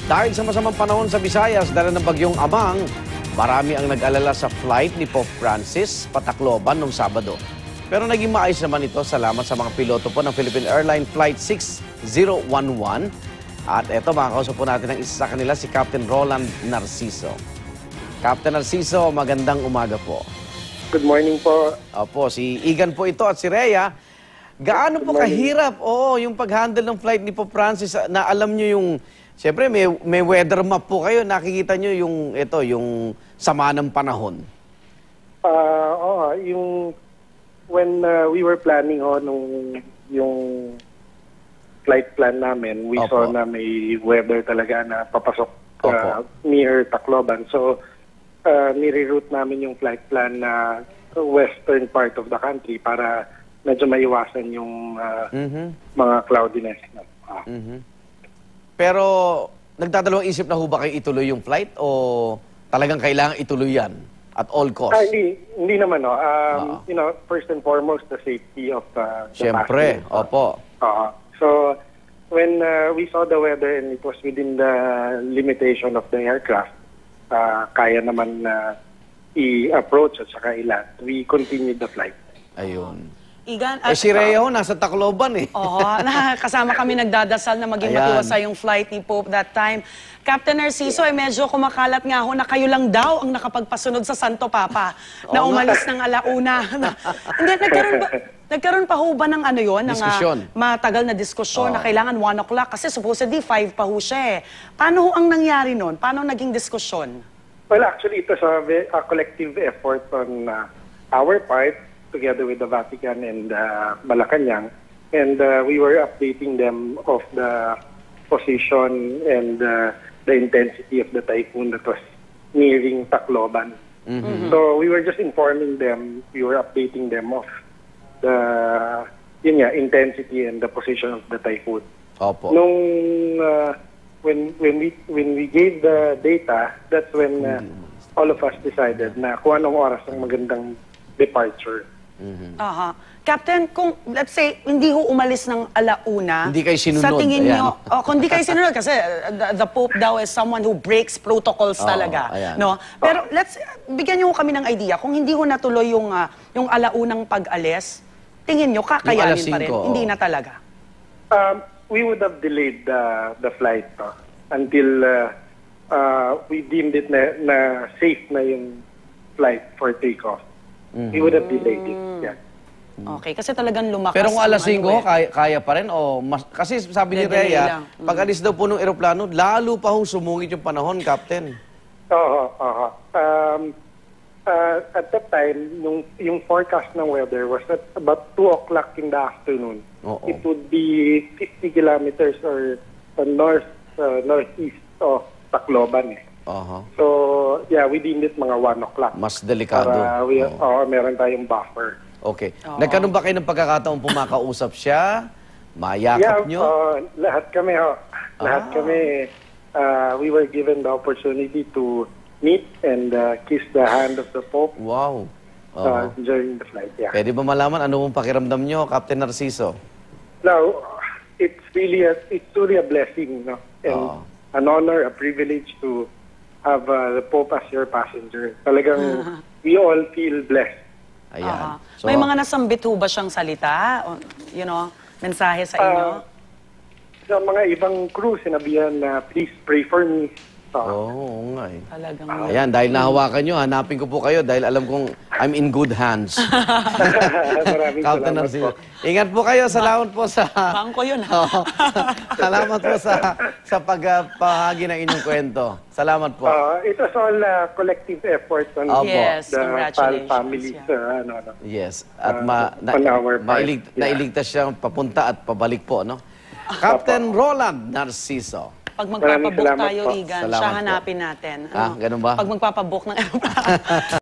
Dahil sa masamang panahon sa Visayas, dala ng bagyong Amang, marami ang nag-alala sa flight ni Pope Francis Patacloban noong Sabado. Pero naging maayos naman ito salamat sa mga piloto po ng Philippine Airlines Flight 6011. At eto, makakausap po natin ang isa sa kanila, si Captain Roland Narciso. Captain Narciso, magandang umaga po. Good morning po. Opo, si Igan po ito at si Rhea. Gaano po kahirap yung pag-handle ng flight ni Pope Francis na alam nyo yung, siyempre may weather map po kayo, nakikita nyo yung sama ng panahon. When we were planning yung flight plan namin, we saw na may weather talaga na papasok near Tacloban. So, nire-route namin yung flight plan na western part of the country para medyo maiwasan yung mga cloudiness. Pero nagdadalawang isip na ho ba kayo ituloy yung flight o talagang kailangan ituloy yan at all costs? Hindi naman. First and foremost, the safety of the Siyempre, passengers. So, when we saw the weather and it was within the limitation of the aircraft, kaya naman i-approach at saka iland, we continued the flight. Ayun. Igan, Si Rhea ho, nasa Tacloban eh. Oo, kasama kami nagdadasal na maging matiwasay yung flight ni Pope that time. Captain Narciso, medyo kumakalat nga ho na kayo lang daw ang nakapagpasunod sa Santo Papa na umalis ng alauna. Hindi, nagkaroon pa ho ba ng diskusyon? Matagal na diskusyon na kailangan 1 o'clock kasi supposedly 5 pa ho siya eh. Paano ho ang nangyari nun? Paano naging diskusyon? Well, actually, it was a collective effort on our part, together with the Vatican and Malacanang, and we were updating them of the position and the intensity of the typhoon that was nearing Tacloban. So we were just informing them, we were updating them of the intensity and the position of the typhoon. Opo. When we gave the data, that's when all of us decided na kung anong oras ang magandang departure. Captain, kung let's say hindi ho umalis ng alauna, hindi kayo sinunod. sa tingin nyo, kung hindi kayo sinunod kasi the Pope daw is someone who breaks protocols talaga, no? Pero bigyan niyo kami ng idea kung hindi ho natuloy yung alaunang pag-alis, tingin niyo kakayanin pa rin? Hindi na talaga. We would have delayed the flight until we deemed it na safe na yung flight for takeoff. We would have delayed it. Yeah. Okay, kasi talagang lumakas. Pero kung alas 5, kaya pa rin? Kasi sabi ni Rhea, pag alis daw po ng eroplano, lalo pa hong sumungit yung panahon, Captain. At that time, yung forecast ng weather was at about 2 o'clock in the afternoon. It would be 50 kilometers or northeast of Tacloban. So, yeah, we deemed it mga 1 o'clock. Mas delikado. Meron tayong buffer. Okay. Nagkaroon ba kayo ng pagkakataong pumakausap siya? Mayakap nyo? Lahat kami. Lahat kami, we were given the opportunity to meet and kiss the hand of the Pope. Wow. During the flight, yeah. Pwede ba malaman ano mong pakiramdam nyo, Captain Narciso? Now, it's truly a blessing, no? And an honor, a privilege to have the Pope as your passenger. Talagang we all feel blessed. Ayan. May mga nasambit ho ba siyang salita? Mensahe sa inyo? Sa mga ibang crew, sinabihan na please pray for me. Oo nga eh. Talagang Ayan, dahil nahawakan nyo, hanapin ko po kayo dahil alam kong I'm in good hands. Maraming Captain salamat Narciso. po. Ingat po kayo. Salamat po sa... bangko yun. Salamat po sa pagpahagi ng inyong kwento. Salamat po. It was all collective effort on Yes, the congratulations. families. Yes. At on our part. nailigtas siyang papunta at pabalik po, no? Captain Roland Narciso. Pag magpapabook tayo, po. Igan, Salamat siya po. hanapin natin. Ganun ba? Pag magpapabook ng aeroplano.